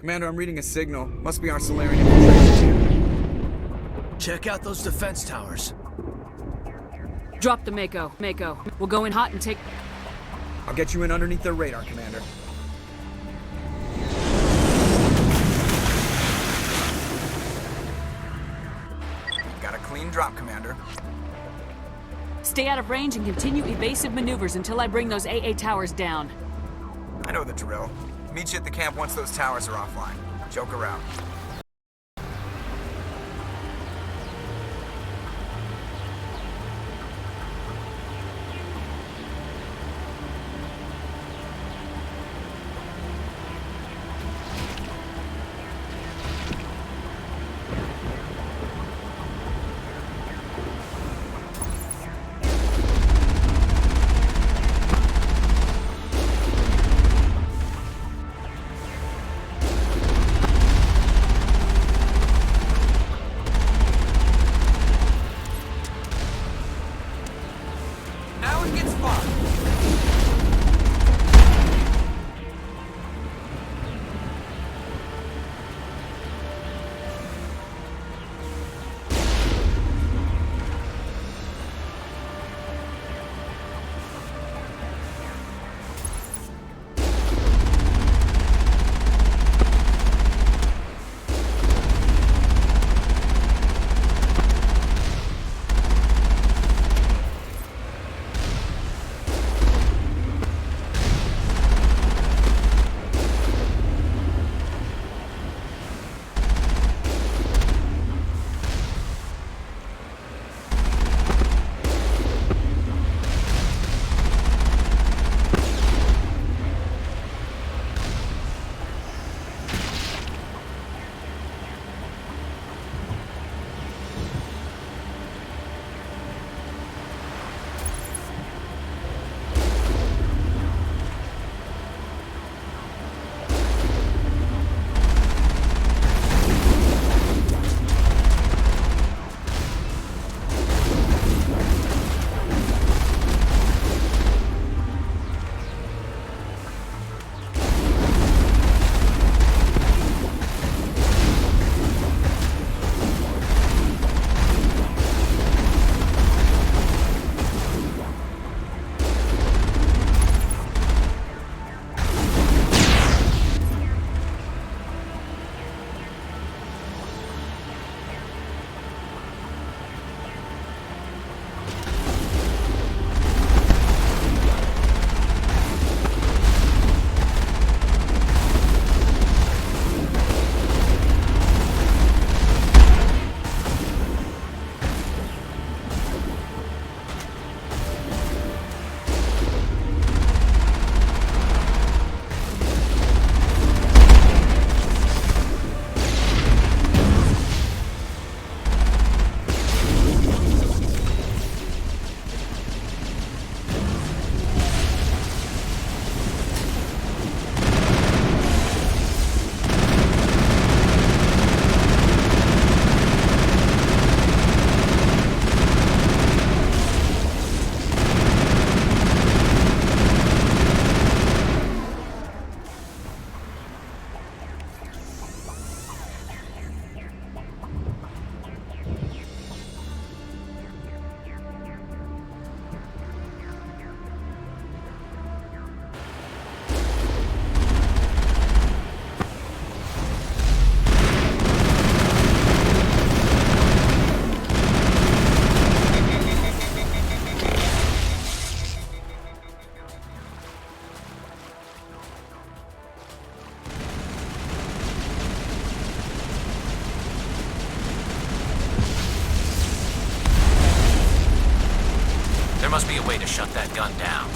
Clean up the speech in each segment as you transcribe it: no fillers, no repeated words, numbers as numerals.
Commander, I'm reading a signal. Must be our Solarian infiltration. Check out those defense towers. Drop the Mako. We'll go in hot and take... I'll get you in underneath their radar, Commander. Got a clean drop, Commander. Stay out of range and continue evasive maneuvers until I bring those AA towers down. I know the drill. Meet you at the camp once those towers are offline. Joke around. There must be a way to shut that gun down.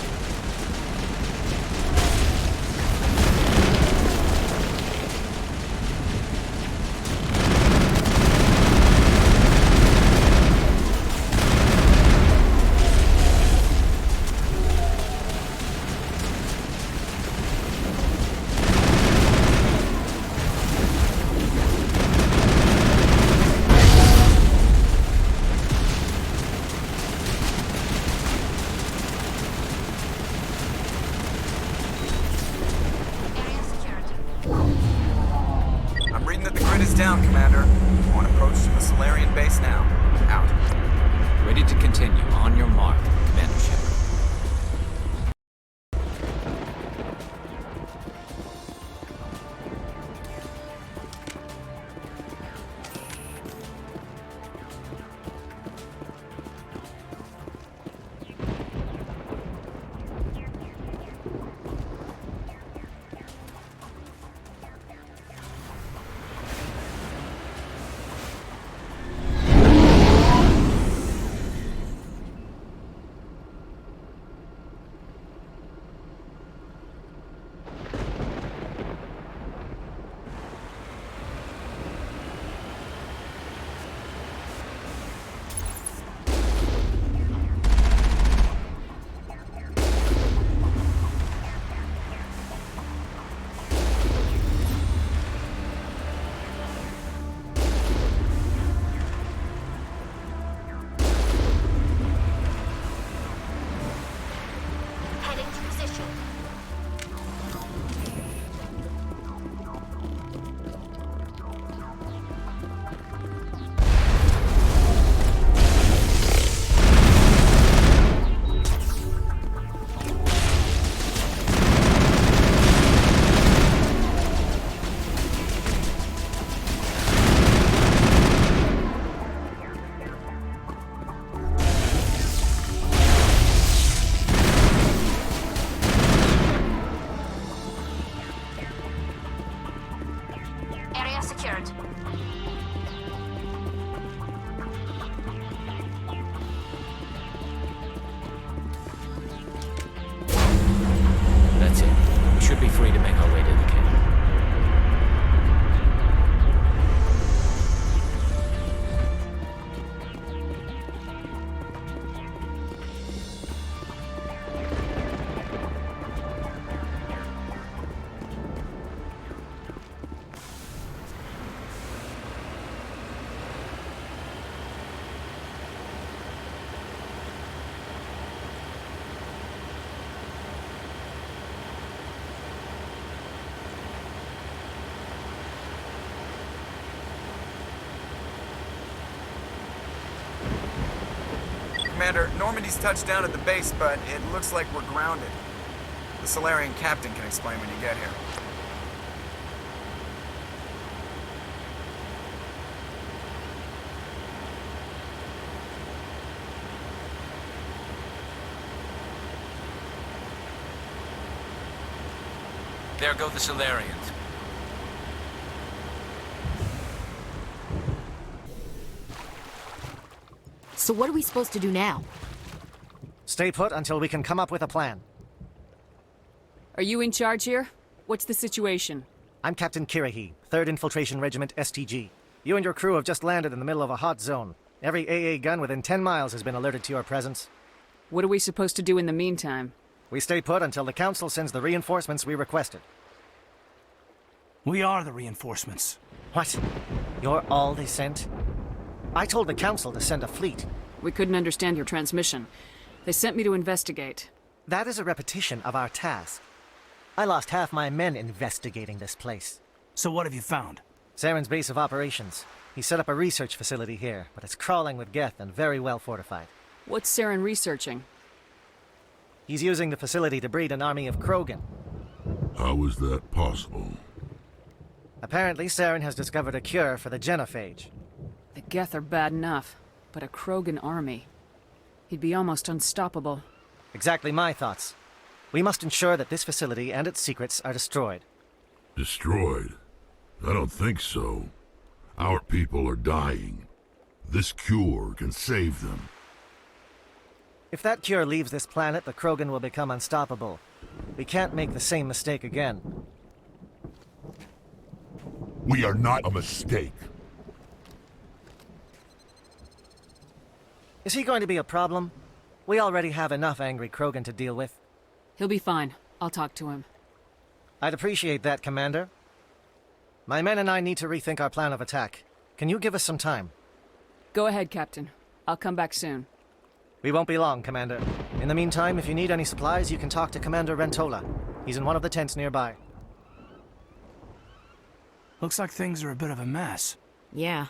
should be free to make our way to the camp. Commander, Normandy's touched down at the base, but it looks like we're grounded. The Solarian captain can explain when you get here. There go the Solarians. So what are we supposed to do now? Stay put until we can come up with a plan. Are you in charge here? What's the situation? I'm Captain Kirrahe, 3rd Infiltration Regiment STG. You and your crew have just landed in the middle of a hot zone. Every AA gun within 10 miles has been alerted to your presence. What are we supposed to do in the meantime? We stay put until the Council sends the reinforcements we requested. We are the reinforcements. What? You're all they sent? I told the Council to send a fleet. We couldn't understand your transmission. They sent me to investigate. That is a repetition of our task. I lost half my men investigating this place. So what have you found? Saren's base of operations. He set up a research facility here, but it's crawling with Geth and very well fortified. What's Saren researching? He's using the facility to breed an army of Krogan. How is that possible? Apparently, Saren has discovered a cure for the Genophage. The Geth are bad enough, but a Krogan army. He'd be almost unstoppable. Exactly my thoughts. We must ensure that this facility and its secrets are destroyed. Destroyed? I don't think so. Our people are dying. This cure can save them. If that cure leaves this planet, the Krogan will become unstoppable. We can't make the same mistake again. We are not a mistake. Is he going to be a problem? We already have enough angry Krogan to deal with. He'll be fine. I'll talk to him. I'd appreciate that, Commander. My men and I need to rethink our plan of attack. Can you give us some time? Go ahead, Captain. I'll come back soon. We won't be long, Commander. In the meantime, if you need any supplies, you can talk to Commander Rentola. He's in one of the tents nearby. Looks like things are a bit of a mess. Yeah.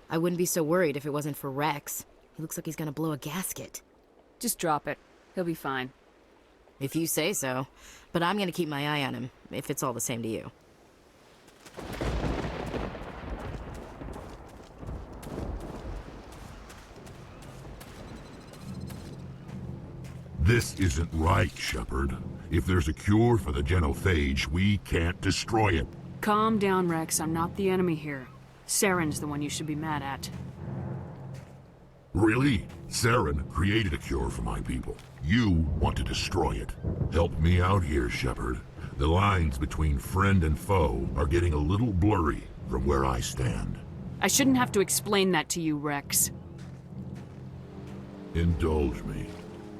I wouldn't be so worried if it wasn't for Wrex. He looks like he's gonna blow a gasket. Just drop it. He'll be fine. If you say so. But I'm gonna keep my eye on him, if it's all the same to you. This isn't right, Shepard. If there's a cure for the Genophage, we can't destroy it. Calm down, Wrex. I'm not the enemy here. Saren's the one you should be mad at. Really? Saren created a cure for my people. You want to destroy it. Help me out here, Shepard. The lines between friend and foe are getting a little blurry from where I stand. I shouldn't have to explain that to you, Wrex. Indulge me.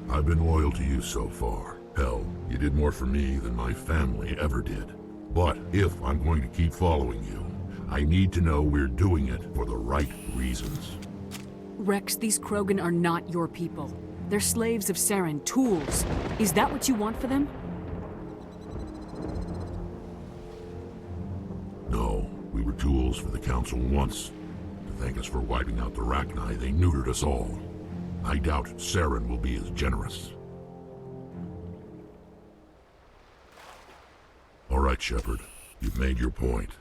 I've been loyal to you so far. Hell, you did more for me than my family ever did. But if I'm going to keep following you, I need to know we're doing it for the right reasons. Wrex, these Krogan are not your people. They're slaves of Saren, tools. Is that what you want for them? No, we were tools for the Council once. To thank us for wiping out the Rachni, they neutered us all. I doubt Saren will be as generous. All right, Shepard. You've made your point.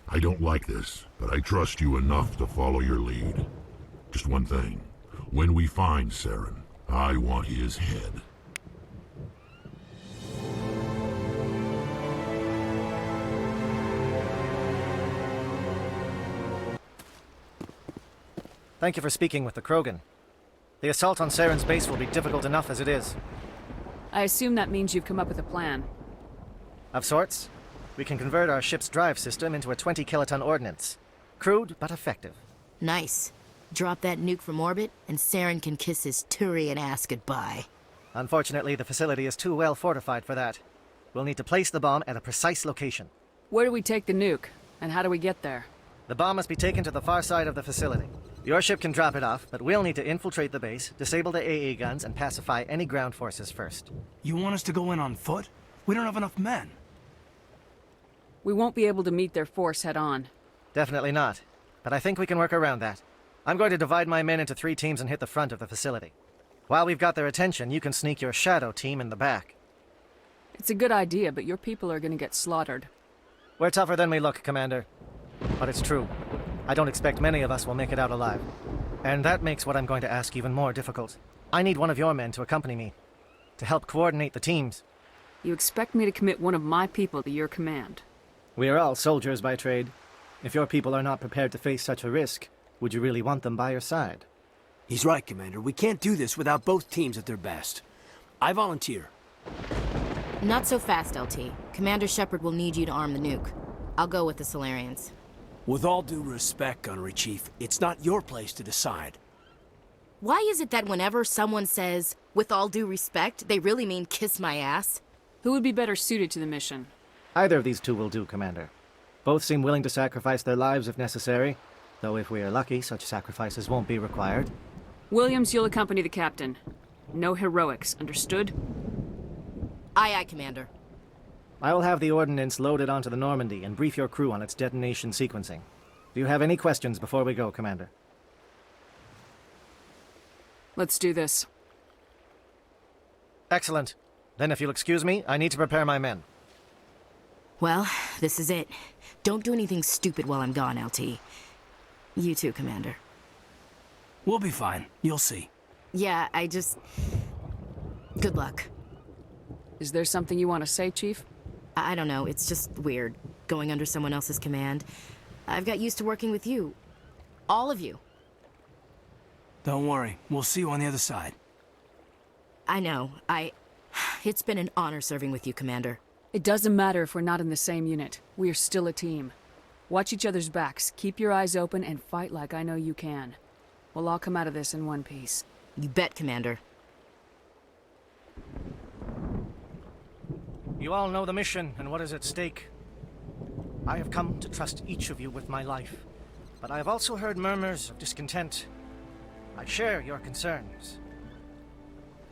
I don't like this, but I trust you enough to follow your lead. Just one thing. When we find Saren, I want his head. Thank you for speaking with the Krogan. The assault on Saren's base will be difficult enough as it is. I assume that means you've come up with a plan. Of sorts. We can convert our ship's drive system into a 20-kiloton ordnance. Crude, but effective. Nice. Drop that nuke from orbit, and Saren can kiss his Turian ass goodbye. Unfortunately, the facility is too well fortified for that. We'll need to place the bomb at a precise location. Where do we take the nuke? And how do we get there? The bomb must be taken to the far side of the facility. Your ship can drop it off, but we'll need to infiltrate the base, disable the AA guns, and pacify any ground forces first. You want us to go in on foot? We don't have enough men. We won't be able to meet their force head-on. Definitely not. But I think we can work around that. I'm going to divide my men into 3 teams and hit the front of the facility. While we've got their attention, you can sneak your shadow team in the back. It's a good idea, but your people are gonna get slaughtered. We're tougher than we look, Commander. But it's true. I don't expect many of us will make it out alive. And that makes what I'm going to ask even more difficult. I need one of your men to accompany me, to help coordinate the teams. You expect me to commit one of my people to your command? We are all soldiers by trade. If your people are not prepared to face such a risk, would you really want them by your side? He's right, Commander. We can't do this without both teams at their best. I volunteer. Not so fast, LT. Commander Shepard will need you to arm the nuke. I'll go with the Solarians. With all due respect, Gunnery Chief, it's not your place to decide. Why is it that whenever someone says, with all due respect, they really mean kiss my ass? Who would be better suited to the mission? Either of these two will do, Commander. Both seem willing to sacrifice their lives if necessary, though if we are lucky, such sacrifices won't be required. Williams, you'll accompany the captain. No heroics, understood? Aye, aye, Commander. I will have the ordnance loaded onto the Normandy and brief your crew on its detonation sequencing. Do you have any questions before we go, Commander? Let's do this. Excellent. Then if you'll excuse me, I need to prepare my men. Well, this is it. Don't do anything stupid while I'm gone, LT. You too, Commander. We'll be fine. You'll see. Yeah, good luck. Is there something you want to say, Chief? I don't know, it's just weird, going under someone else's command. I've got used to working with you. All of you. Don't worry. We'll see you on the other side. I know, It's been an honor serving with you, Commander. It doesn't matter if we're not in the same unit. We are still a team. Watch each other's backs, keep your eyes open, and fight like I know you can. We'll all come out of this in one piece. You bet, Commander. You all know the mission and what is at stake. I have come to trust each of you with my life, but I have also heard murmurs of discontent. I share your concerns.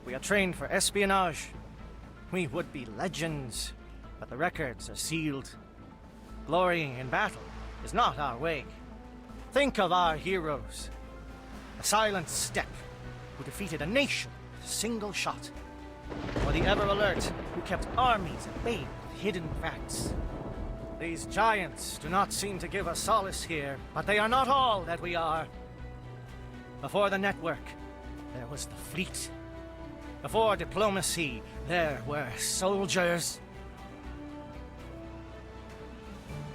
We are trained for espionage. We would be legends, but the records are sealed. Glorying in battle is not our way. Think of our heroes. The silent step who defeated a nation with a single shot. Or the ever-alert who kept armies at bay with hidden facts. These giants do not seem to give us solace here, but they are not all that we are. Before the network, there was the fleet. Before diplomacy, there were soldiers.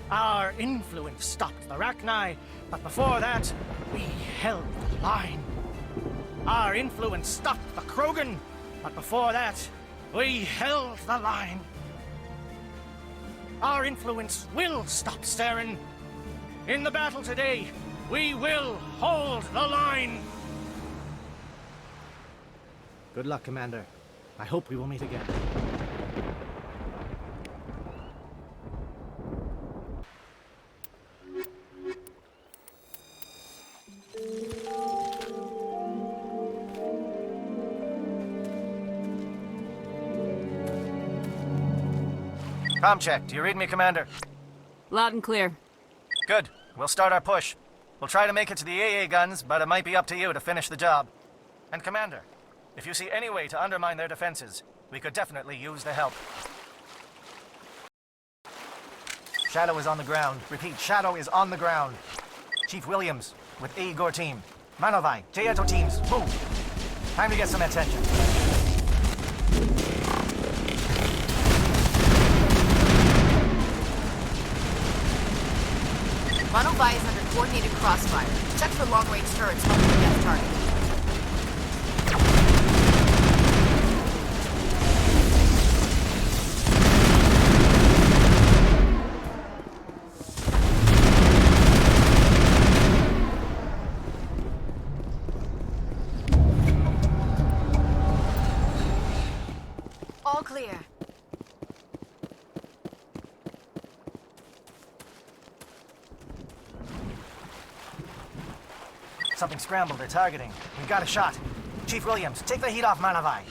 Our influence stopped the Rachni, but before that, we held the line. Our influence stopped the Krogan, but before that, we held the line. Our influence will stop Saren. In the battle today, we will hold the line. Good luck, Commander. I hope we will meet again. Comm check. Do you read me, Commander? Loud and clear. Good. We'll start our push. We'll try to make it to the AA guns, but it might be up to you to finish the job. And Commander, if you see any way to undermine their defenses, we could definitely use the help. Shadow is on the ground. Repeat, Shadow is on the ground. Chief Williams, with Igor team. Manovai, Tieto teams, move. Time to get some attention. Monovai is under coordinated crossfire. Check for long-range turrets helping the death target. All clear. Something scrambled. They're targeting. We've got a shot. Chief Williams, take the heat off Manavai.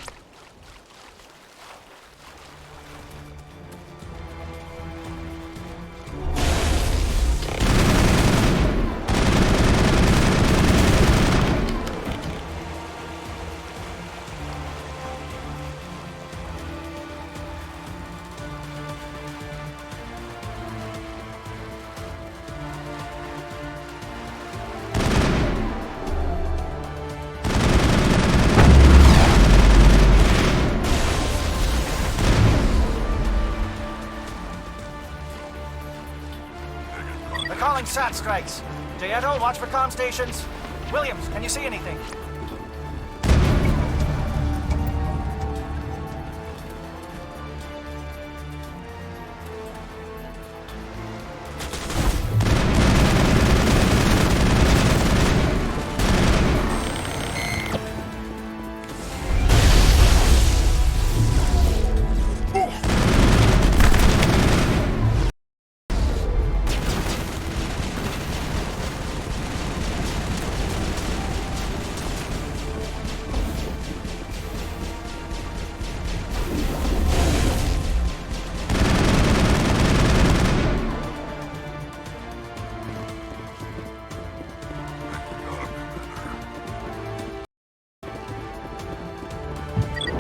Calling SAT strikes. Dieto, watch for comm stations. Williams, can you see anything?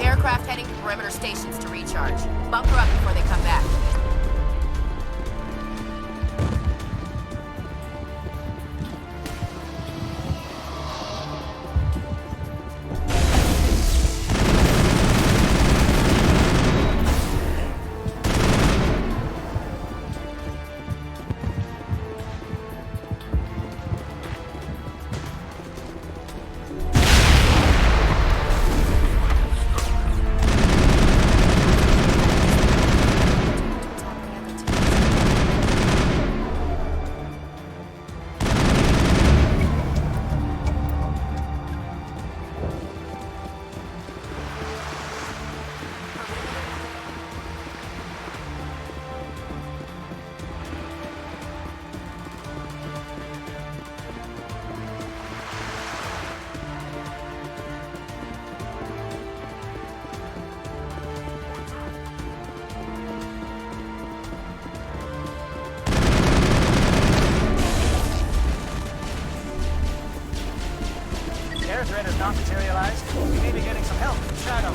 Aircraft heading to perimeter stations to recharge. Bunker up before they come back. Air threat has not materialized. We may be getting some help from Shadow.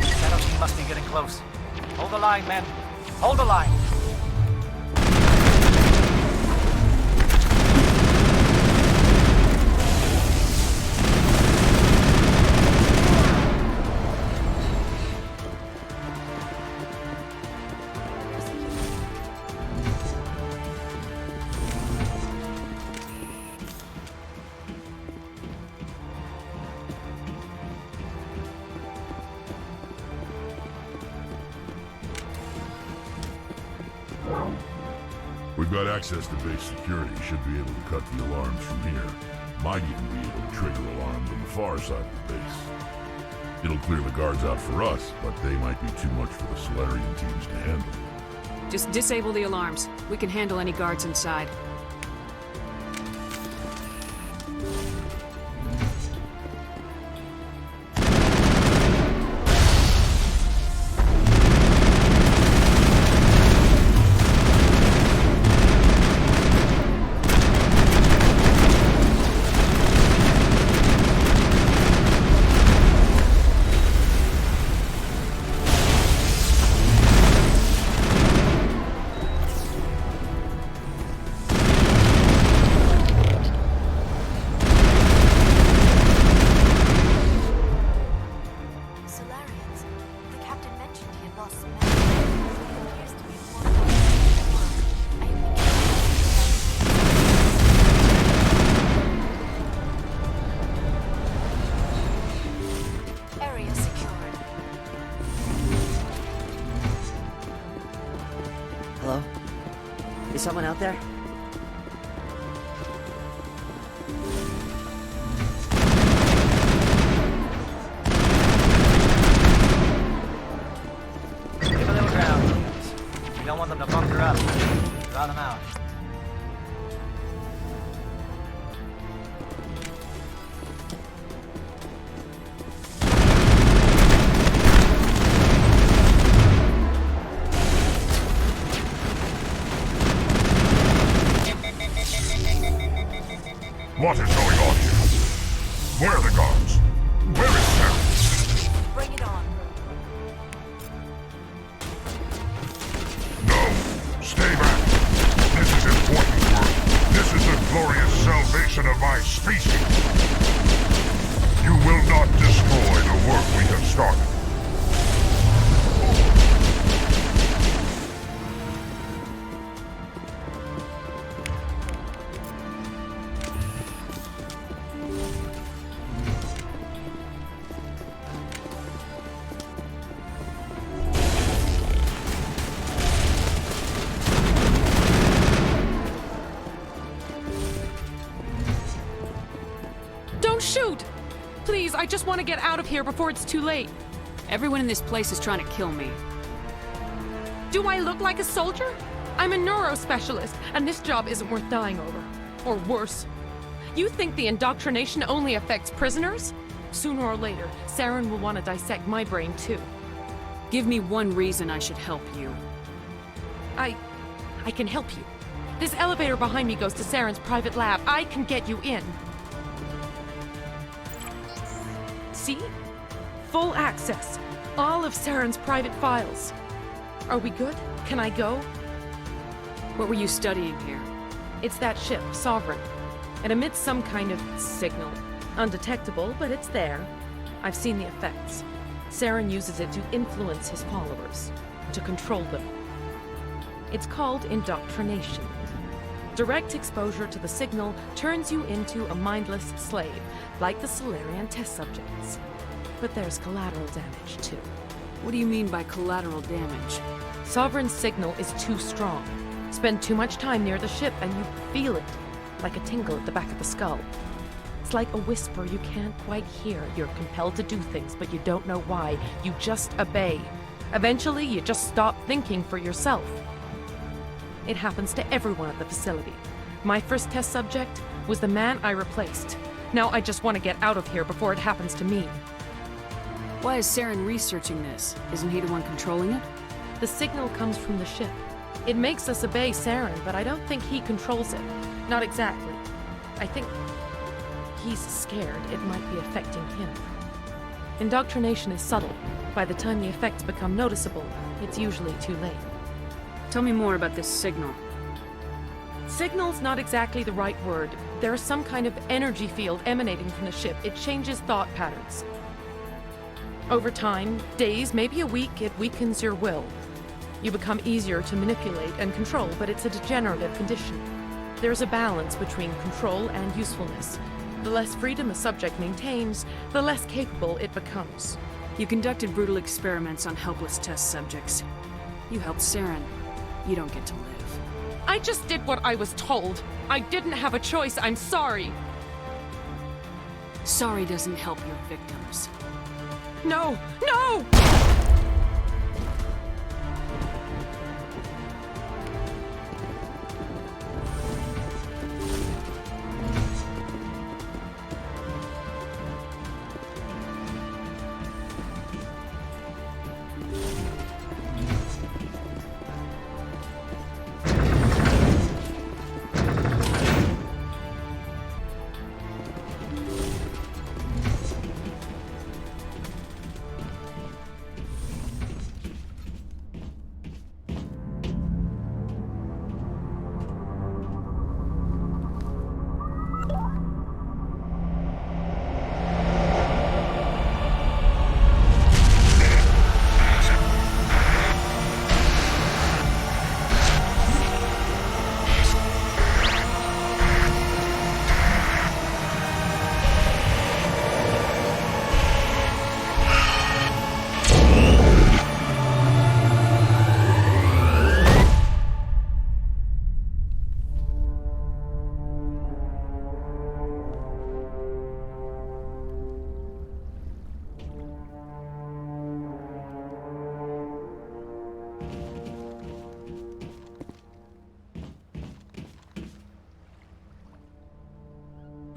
Shadow team must be getting close. Hold the line, men. Hold the line. We've got access to base security. Should be able to cut the alarms from here. Might even be able to trigger alarms on the far side of the base. It'll clear the guards out for us, but they might be too much for the Solarian teams to handle. Just disable the alarms. We can handle any guards inside. Hello? Is someone out there? Give a little ground, please. We don't want them to bunker up. Draw them out. What is going on here? Where are the guards? Where is Sarah? Bring it on. No, stay back. This is important work. This is the glorious salvation of my species. You will not destroy the work we have started. Don't shoot! Please, I just want to get out of here before it's too late. Everyone in this place is trying to kill me. Do I look like a soldier? I'm a neurospecialist, and this job isn't worth dying over. Or worse. You think the indoctrination only affects prisoners? Sooner or later, Saren will want to dissect my brain too. Give me one reason I should help you. I can help you. This elevator behind me goes to Saren's private lab. I can get you in. See? Full access. All of Saren's private files. Are we good? Can I go? What were you studying here? It's that ship, Sovereign. It emits some kind of signal. Undetectable, but it's there. I've seen the effects. Saren uses it to influence his followers, to control them. It's called indoctrination. Direct exposure to the signal turns you into a mindless slave, like the Solarian test subjects. But there's collateral damage, too. What do you mean by collateral damage? Sovereign's signal is too strong. Spend too much time near the ship and you feel it, like a tingle at the back of the skull. It's like a whisper you can't quite hear. You're compelled to do things, but you don't know why. You just obey. Eventually, you just stop thinking for yourself. It happens to everyone at the facility. My first test subject was the man I replaced. Now I just want to get out of here before it happens to me. Why is Saren researching this? Isn't he the one controlling it? The signal comes from the ship. It makes us obey Saren, but I don't think he controls it. Not exactly. I think he's scared it might be affecting him. Indoctrination is subtle. By the time the effects become noticeable, it's usually too late. Tell me more about this signal. Signal's not exactly the right word. There's some kind of energy field emanating from the ship. It changes thought patterns. Over time, days, maybe a week, it weakens your will. You become easier to manipulate and control, but it's a degenerative condition. There's a balance between control and usefulness. The less freedom a subject maintains, the less capable it becomes. You conducted brutal experiments on helpless test subjects. You helped Saren. You don't get to live. I just did what I was told. I didn't have a choice. I'm sorry. Sorry doesn't help your victims. No! No!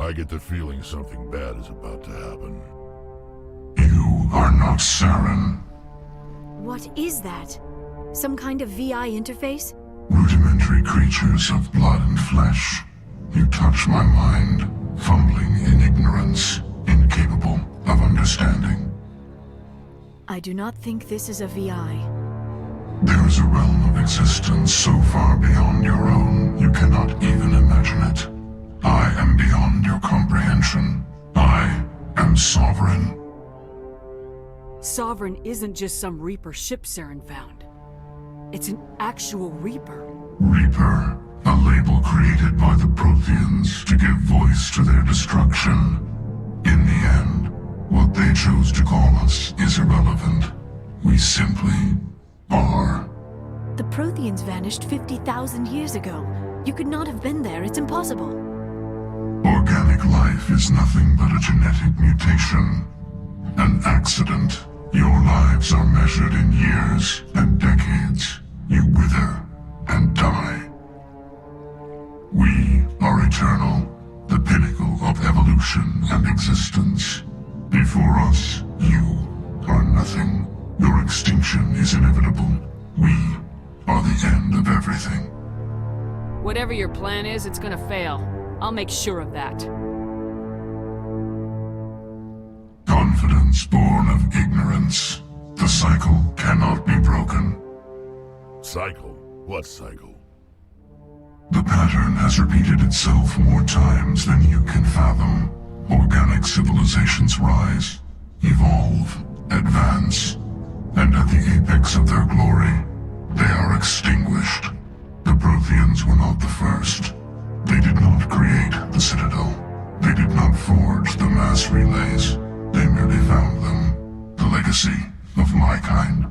I get the feeling something bad is about to happen. You are not Saren. What is that? Some kind of VI interface? Rudimentary creatures of blood and flesh. You touch my mind, fumbling in ignorance, incapable of understanding. I do not think this is a VI. There is a realm of existence so far beyond your own, you cannot even imagine it. I am beyond your comprehension. I am sovereign. Sovereign isn't just some Reaper ship Saren found. It's an actual Reaper. Reaper, a label created by the Protheans to give voice to their destruction. In the end, what they chose to call us is irrelevant. We simply are. The Protheans vanished 50,000 years ago. You could not have been there. It's impossible. Organic life is nothing but a genetic mutation. An accident. Your lives are measured in years and decades. You wither and die. We are eternal, the pinnacle of evolution and existence. Before us, you are nothing. Your extinction is inevitable. We are the end of everything. Whatever your plan is, it's gonna fail. I'll make sure of that. Confidence born of ignorance. The cycle cannot be broken. Cycle? What cycle? The pattern has repeated itself more times than you can fathom. Organic civilizations rise, evolve, advance, and at the apex of their glory, they are extinguished. The Protheans were not the first. They did not create the Citadel. They did not forge the mass relays. They merely found them. The legacy of my kind.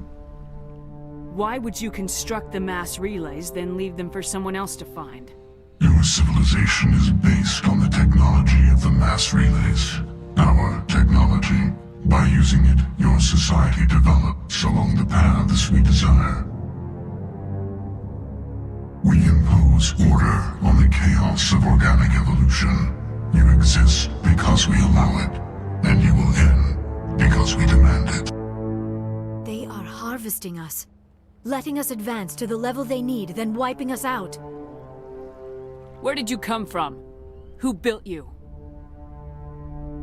Why would you construct the mass relays, then leave them for someone else to find? Your civilization is based on the technology of the mass relays. Our technology. By using it, your society develops along the paths we desire. We impose order on the chaos of organic evolution. You exist because we allow it, and you will end because we demand it. They are harvesting us. Letting us advance to the level they need, then wiping us out. Where did you come from? Who built you?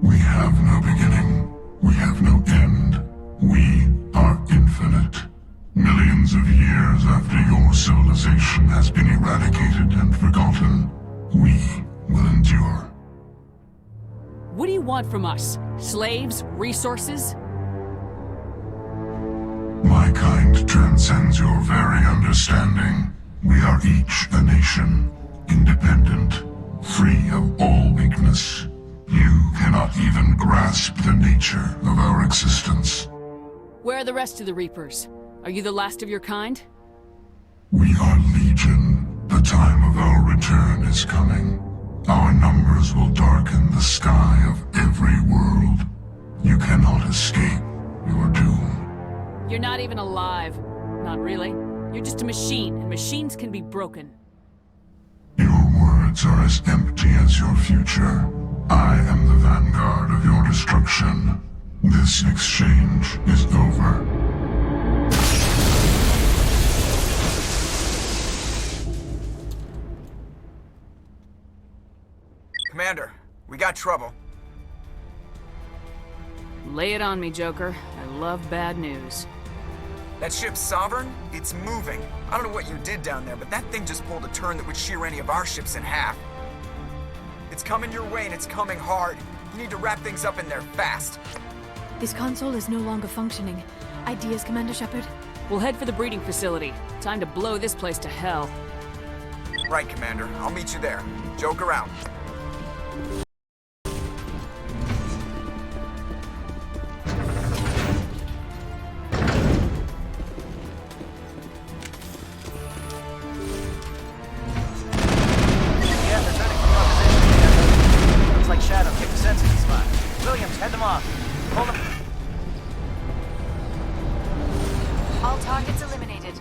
We have no beginning. We have no end. We are infinite. Millions of years after your civilization has been eradicated and forgotten, we will endure. What do you want from us? Slaves? Resources? My kind transcends your very understanding. We are each a nation, independent, free of all weakness. You cannot even grasp the nature of our existence. Where are the rest of the Reapers? Are you the last of your kind? We are legion. The time of our return is coming. Our numbers will darken the sky of every world. You cannot escape your doom. You're not even alive. Not really. You're just a machine, and machines can be broken. Your words are as empty as your future. I am the vanguard of your destruction. This exchange is over. Commander, we got trouble. Lay it on me, Joker. I love bad news. That ship's Sovereign? It's moving. I don't know what you did down there, but that thing just pulled a turn that would shear any of our ships in half. It's coming your way, and it's coming hard. You need to wrap things up in there fast. This console is no longer functioning. Ideas, Commander Shepard? We'll head for the breeding facility. Time to blow this place to hell. Right, Commander. I'll meet you there. Joker out. All targets eliminated.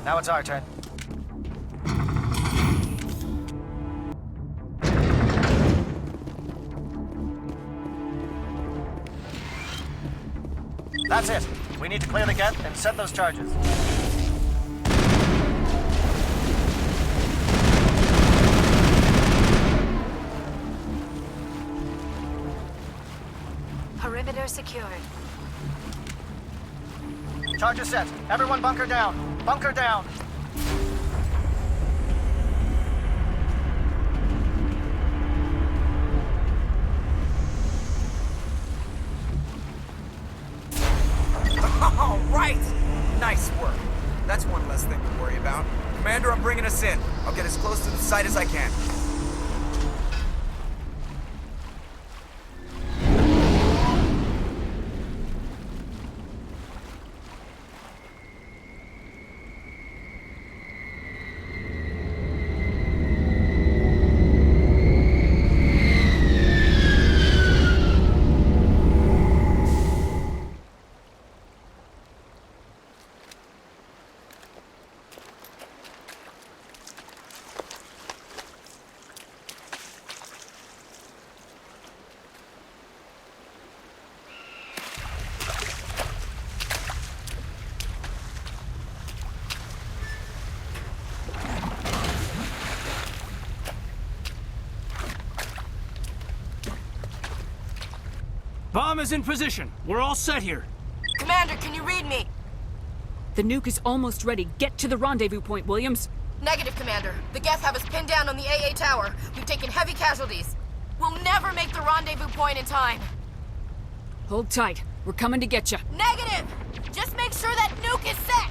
Now it's our turn. That's it. We need to clear the gate and set those charges. Perimeter secured. Charges set. Everyone bunker down. Bunker down. All right! Nice work. That's one less thing to worry about. Commander, I'm bringing us in. I'll get as close to the site as I can. Bomb is in position. We're all set here. Commander, can you read me? The nuke is almost ready. Get to the rendezvous point, Williams. Negative, Commander. The Geth have us pinned down on the AA tower. We've taken heavy casualties. We'll never make the rendezvous point in time. Hold tight. We're coming to get you. Negative! Just make sure that nuke is set!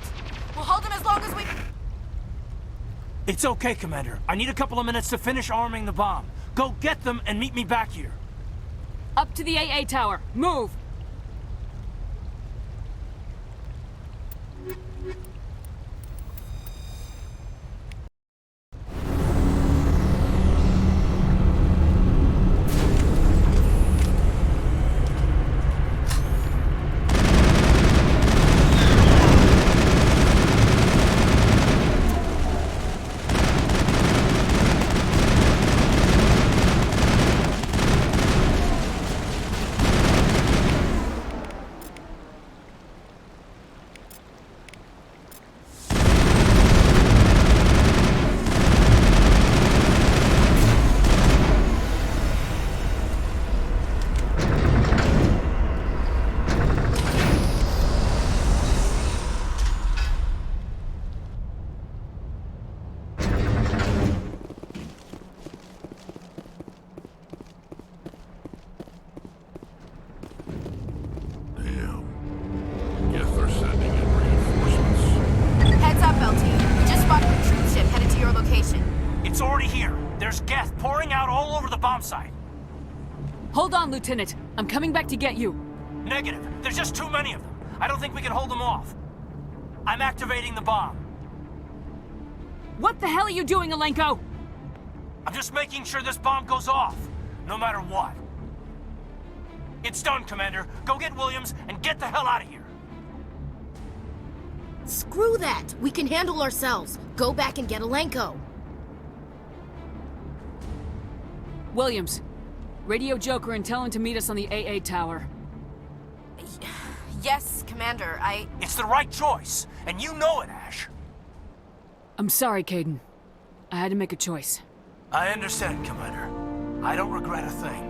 We'll hold him as long as we... It's okay, Commander. I need a couple of minutes to finish arming the bomb. Go get them and meet me back here. Up to the AA tower. Move! Site. Hold on, Lieutenant. I'm coming back to get you. Negative. There's just too many of them. I don't think we can hold them off. I'm activating the bomb. What the hell are you doing, Alenko? I'm just making sure this bomb goes off, no matter what. It's done, Commander. Go get Williams and get the hell out of here. Screw that! We can handle ourselves. Go back and get Alenko. Williams, radio Joker and tell him to meet us on the AA tower. Yes, Commander, It's the right choice, and you know it, Ash. I'm sorry, Caden. I had to make a choice. I understand, Commander. I don't regret a thing.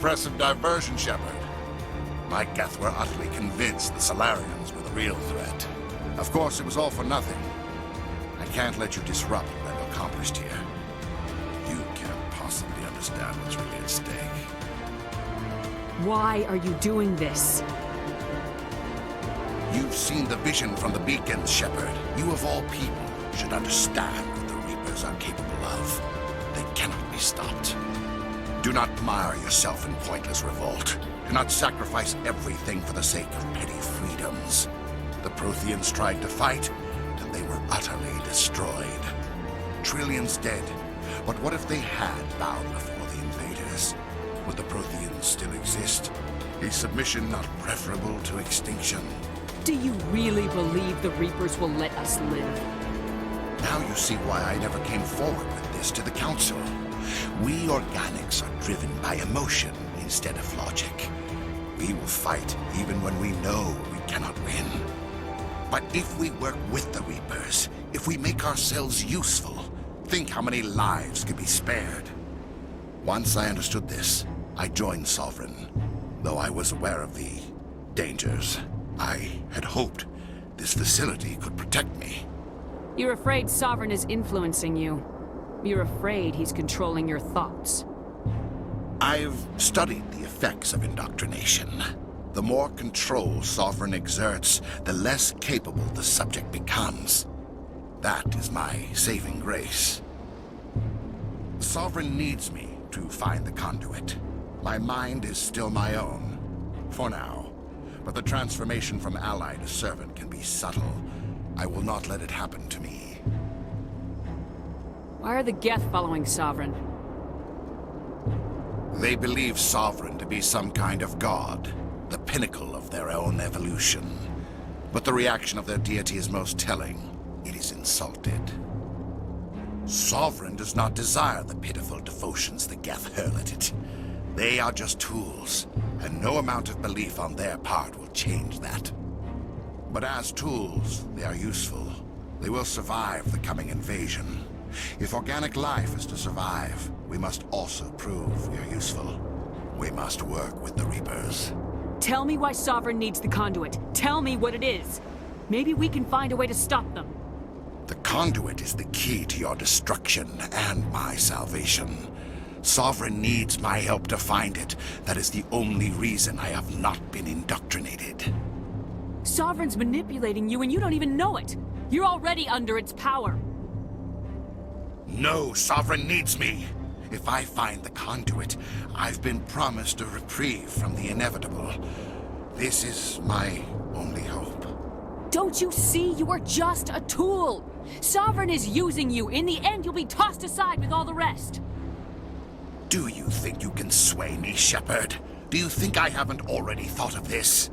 impressive diversion, Shepard. My Geth were utterly convinced the Solarians were the real threat. Of course, it was all for nothing. I can't let you disrupt what I've accomplished here. You can't possibly understand what's really at stake. Why are you doing this? You've seen the vision from the beacons, Shepard. You of all people should understand what the Reapers are capable of. They cannot be stopped. Do not mire yourself in pointless revolt. Do not sacrifice everything for the sake of petty freedoms. The Protheans tried to fight, and they were utterly destroyed. Trillions dead. But what if they had bowed before the invaders? Would the Protheans still exist? Is submission not preferable to extinction? Do you really believe the Reapers will let us live? Now you see why I never came forward with this to the Council. We organics are driven by emotion instead of logic. We will fight even when we know we cannot win. But if we work with the Reapers, if we make ourselves useful, think how many lives could be spared. Once I understood this, I joined Sovereign, though I was aware of the dangers. I had hoped this facility could protect me. You're afraid Sovereign is influencing you. You're afraid he's controlling your thoughts. I've studied the effects of indoctrination. The more control Sovereign exerts, the less capable the subject becomes. That is my saving grace. Sovereign needs me to find the conduit. My mind is still my own, for now. But the transformation from ally to servant can be subtle. I will not let it happen to me. Why are the Geth following Sovereign? They believe Sovereign to be some kind of god, the pinnacle of their own evolution. But the reaction of their deity is most telling. It is insulted. Sovereign does not desire the pitiful devotions the Geth hurl at it. They are just tools, and no amount of belief on their part will change that. But as tools, they are useful. They will survive the coming invasion. If organic life is to survive, we must also prove we are useful. We must work with the Reapers. Tell me why Sovereign needs the conduit. Tell me what it is. Maybe we can find a way to stop them. The conduit is the key to your destruction and my salvation. Sovereign needs my help to find it. That is the only reason I have not been indoctrinated. Sovereign's manipulating you and you don't even know it. You're already under its power. No, Sovereign needs me. If I find the conduit, I've been promised a reprieve from the inevitable. This is my only hope. Don't you see? You are just a tool. Sovereign is using you. In the end, you'll be tossed aside with all the rest. Do you think you can sway me, Shepard? Do you think I haven't already thought of this?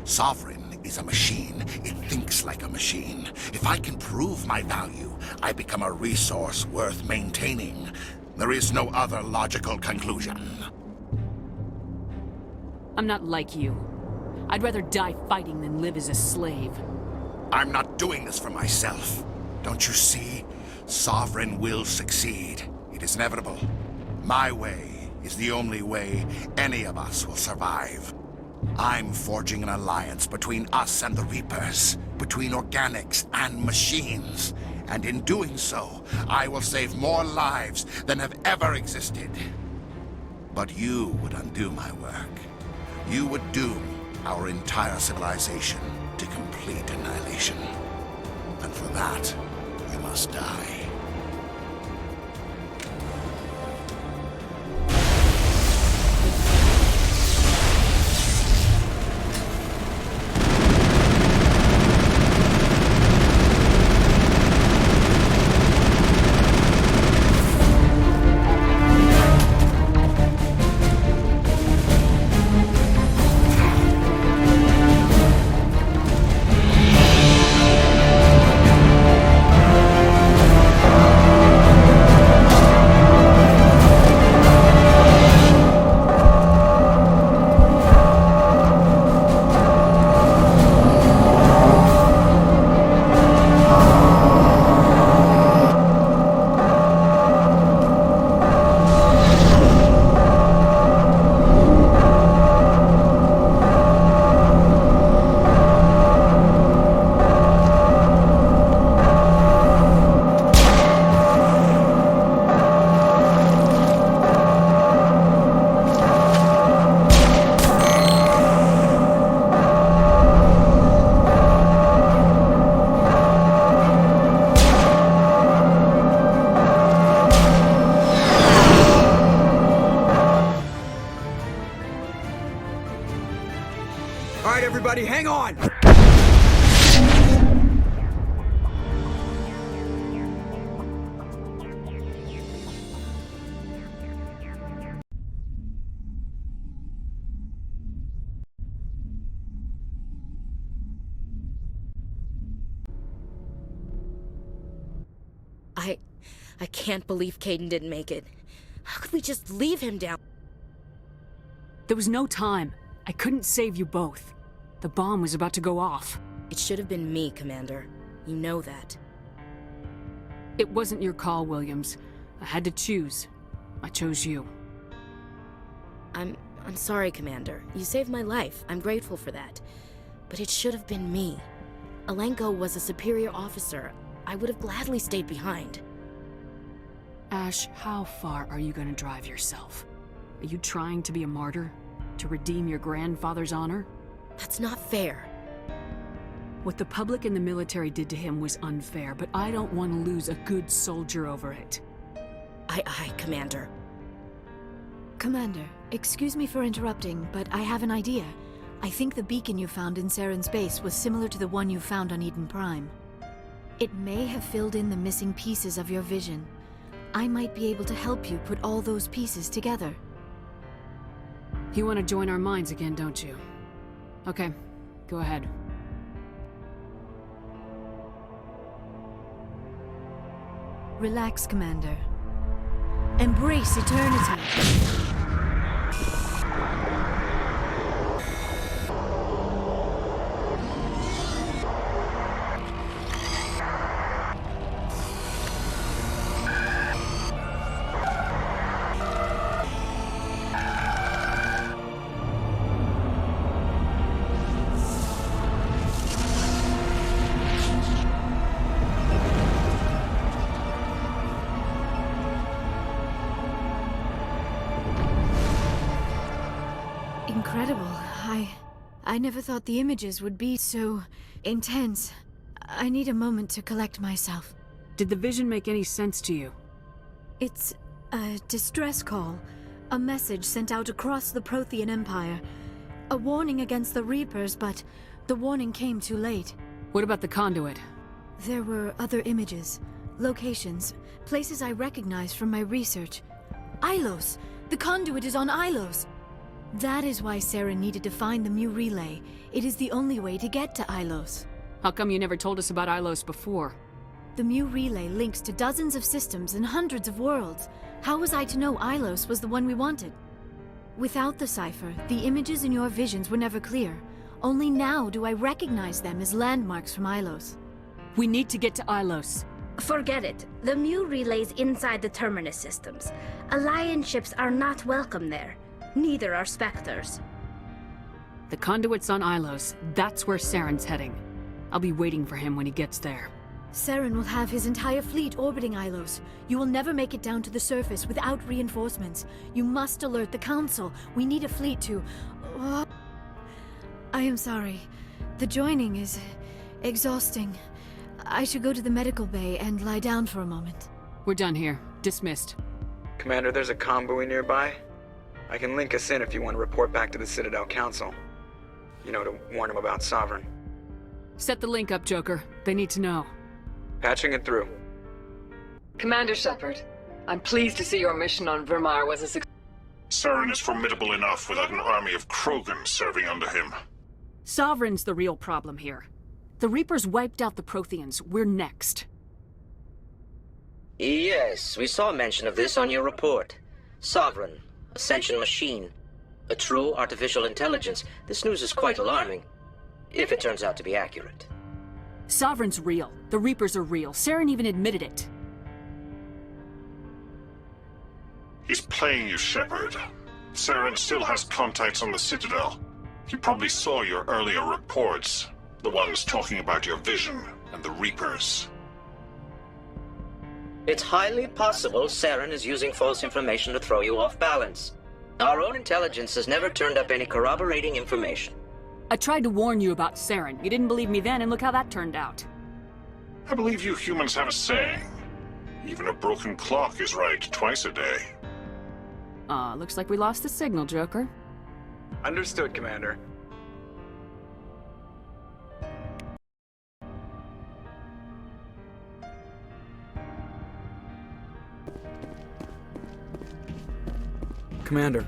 Sovereign is a machine. It thinks like a machine. If I can prove my value, I become a resource worth maintaining. There is no other logical conclusion. I'm not like you. I'd rather die fighting than live as a slave. I'm not doing this for myself. Don't you see? Sovereign will succeed. It is inevitable. My way is the only way any of us will survive. I'm forging an alliance between us and the Reapers, between organics and machines. And in doing so, I will save more lives than have ever existed. But you would undo my work. You would doom our entire civilization to complete annihilation. And for that, you must die. everybody, hang on! I can't believe Caden didn't make it. How could we just leave him down? There was no time. I couldn't save you both. The bomb was about to go off. It should have been me, Commander. You know that. It wasn't your call, Williams. I had to choose. I chose you. I'm sorry, Commander. You saved my life. I'm grateful for that. But it should have been me. Alenko was a superior officer. I would have gladly stayed behind. Ash, how far are you gonna drive yourself? Are you trying to be a martyr? To redeem your grandfather's honor? That's not fair. What the public and the military did to him was unfair, but I don't want to lose a good soldier over it. Aye, Commander. Commander, excuse me for interrupting, but I have an idea. I think the beacon you found in Saren's base was similar to the one you found on Eden Prime. It may have filled in the missing pieces of your vision. I might be able to help you put all those pieces together. You want to join our minds again, don't you? Okay, go ahead. Relax, Commander. Embrace eternity. Incredible. I never thought the images would be so intense. I need a moment to collect myself. Did the vision make any sense to you? It's a distress call. A message sent out across the Prothean Empire. A warning against the Reapers, but the warning came too late. What about the conduit? There were other images, locations, places I recognized from my research. Ilos! The conduit is on Ilos! That is why Saren needed to find the Mu relay. It is the only way to get to Ilos. How come you never told us about Ilos before? The Mu relay links to dozens of systems and hundreds of worlds. How was I to know Ilos was the one we wanted? Without the cipher, the images in your visions were never clear. Only now do I recognize them as landmarks from Ilos. We need to get to Ilos. Forget it. The Mu relay's inside the Terminus systems. Alliance ships are not welcome there. Neither are Spectres. The conduit's on Ilos. That's where Saren's heading. I'll be waiting for him when he gets there. Saren will have his entire fleet orbiting Ilos. You will never make it down to the surface without reinforcements. You must alert the Council. We need a fleet to... I am sorry. The joining is exhausting. I should go to the medical bay and lie down for a moment. We're done here. Dismissed. Commander, there's a convoy nearby. I can link us in if you want to report back to the Citadel Council. You know, to warn them about Sovereign. Set the link up, Joker. They need to know. Patching it through. Commander Shepard, I'm pleased to see your mission on Virmire was a success. Saren is formidable enough without an army of Krogan serving under him. Sovereign's the real problem here. The Reapers wiped out the Protheans. We're next. Yes, we saw mention of this on your report. Sovereign. Ascension machine. A true artificial intelligence. This news is quite alarming. If it turns out to be accurate. Sovereign's real. The Reapers are real. Saren even admitted it. He's playing you, Shepard. Saren still has contacts on the Citadel. He probably saw your earlier reports. The ones talking about your vision and the Reapers. It's highly possible Saren is using false information to throw you off balance. Our own intelligence has never turned up any corroborating information. I tried to warn you about Saren. You didn't believe me then, and look how that turned out. I believe you humans have a saying. Even a broken clock is right twice a day. Looks like we lost the signal, Joker. Understood, Commander. Commander,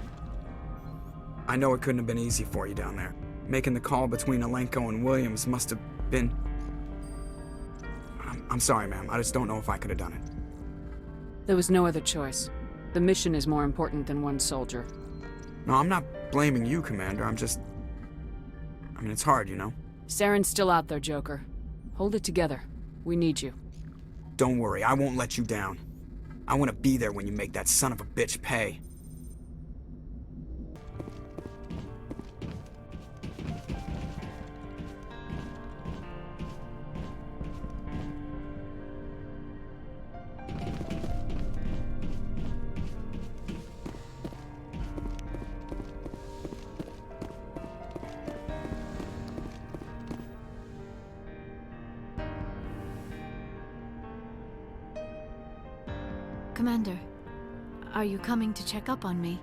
I know it couldn't have been easy for you down there. Making the call between Alenko and Williams must have been... I'm sorry, ma'am. I just don't know if I could have done it. There was no other choice. The mission is more important than one soldier. No, I'm not blaming you, Commander. I mean, it's hard, you know? Saren's still out there, Joker. Hold it together. We need you. Don't worry, I won't let you down. I want to be there when you make that son of a bitch pay. Commander, are you coming to check up on me?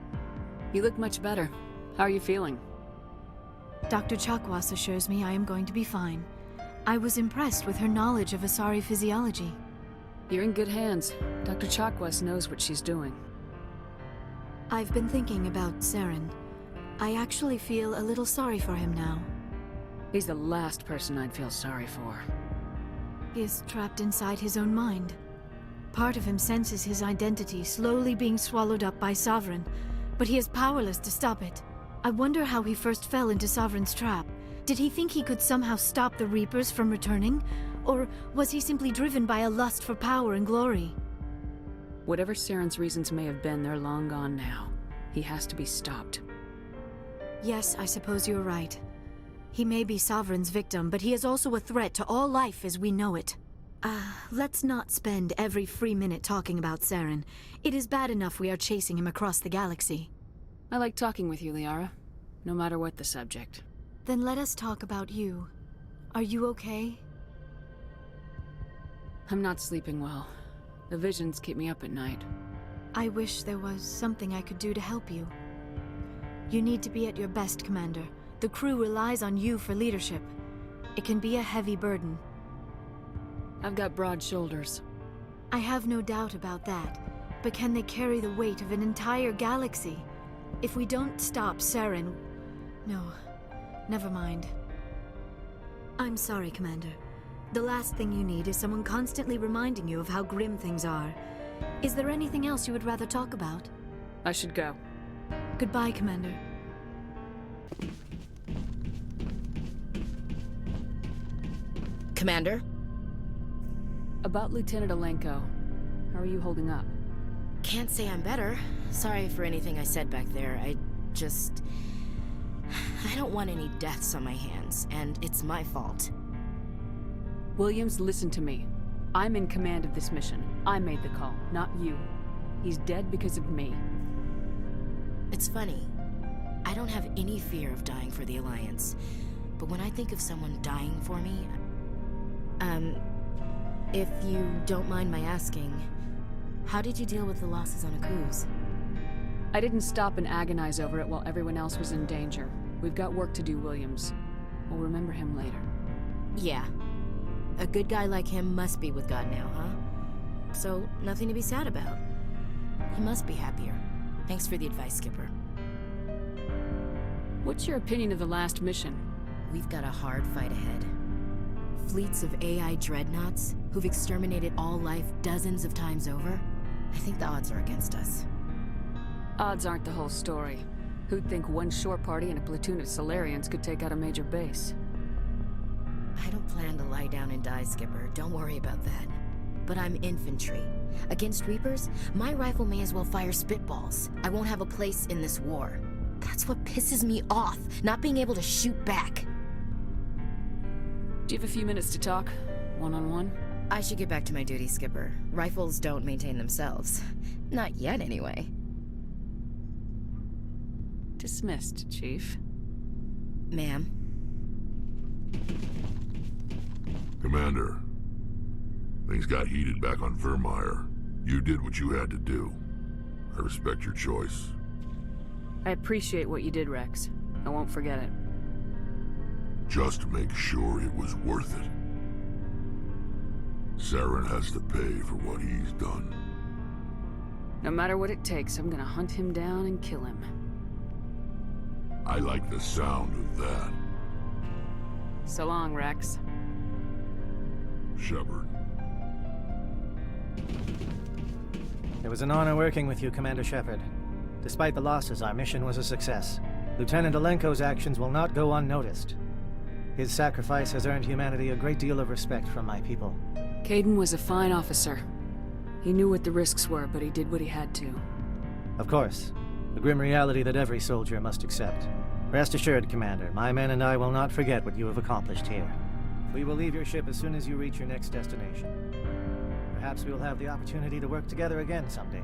You look much better. How are you feeling? Dr. Chakwas assures me I am going to be fine. I was impressed with her knowledge of Asari physiology. You're in good hands. Dr. Chakwas knows what she's doing. I've been thinking about Saren. I actually feel a little sorry for him now. He's the last person I'd feel sorry for. He is trapped inside his own mind. Part of him senses his identity slowly being swallowed up by Sovereign, but he is powerless to stop it. I wonder how he first fell into Sovereign's trap. Did he think he could somehow stop the Reapers from returning? Or was he simply driven by a lust for power and glory? Whatever Saren's reasons may have been, they're long gone now. He has to be stopped. Yes, I suppose you're right. He may be Sovereign's victim, but he is also a threat to all life as we know it. Let's not spend every free minute talking about Saren. It is bad enough we are chasing him across the galaxy. I like talking with you, Liara. No matter what the subject. Then let us talk about you. Are you okay? I'm not sleeping well. The visions keep me up at night. I wish there was something I could do to help you. You need to be at your best, Commander. The crew relies on you for leadership. It can be a heavy burden. I've got broad shoulders. I have no doubt about that. But can they carry the weight of an entire galaxy? If we don't stop Saren... No, never mind. I'm sorry, Commander. The last thing you need is someone constantly reminding you of how grim things are. Is there anything else you would rather talk about? I should go. Goodbye, Commander. Commander? About Lieutenant Alenko. How are you holding up? Can't say I'm better. Sorry for anything I said back there. I don't want any deaths on my hands, and it's my fault. Williams, listen to me. I'm in command of this mission. I made the call, not you. He's dead because of me. It's funny. I don't have any fear of dying for the Alliance. But when I think of someone dying for me... if you don't mind my asking, how did you deal with the losses on Akuz? I didn't stop and agonize over it while everyone else was in danger. We've got work to do, Williams. We'll remember him later. Yeah. A good guy like him must be with God now, huh? So, nothing to be sad about. He must be happier. Thanks for the advice, Skipper. What's your opinion of the last mission? We've got a hard fight ahead. Fleets of AI dreadnoughts, who've exterminated all life dozens of times over. I think the odds are against us. Odds aren't the whole story. Who'd think one shore party and a platoon of Solarians could take out a major base? I don't plan to lie down and die, Skipper. Don't worry about that. But I'm infantry. Against Reapers, my rifle may as well fire spitballs. I won't have a place in this war. That's what pisses me off, not being able to shoot back. Do you have a few minutes to talk? One-on-one? I should get back to my duty, Skipper. Rifles don't maintain themselves. Not yet, anyway. Dismissed, Chief. Ma'am? Commander, things got heated back on Virmire. You did what you had to do. I respect your choice. I appreciate what you did, Wrex. I won't forget it. Just make sure it was worth it. Saren has to pay for what he's done. No matter what it takes, I'm gonna hunt him down and kill him. I like the sound of that. So long, Wrex. Shepard. It was an honor working with you, Commander Shepard. Despite the losses, our mission was a success. Lieutenant Alenko's actions will not go unnoticed. His sacrifice has earned humanity a great deal of respect from my people. Kaidan was a fine officer. He knew what the risks were, but he did what he had to. Of course. The grim reality that every soldier must accept. Rest assured, Commander, my men and I will not forget what you have accomplished here. We will leave your ship as soon as you reach your next destination. Perhaps we will have the opportunity to work together again someday.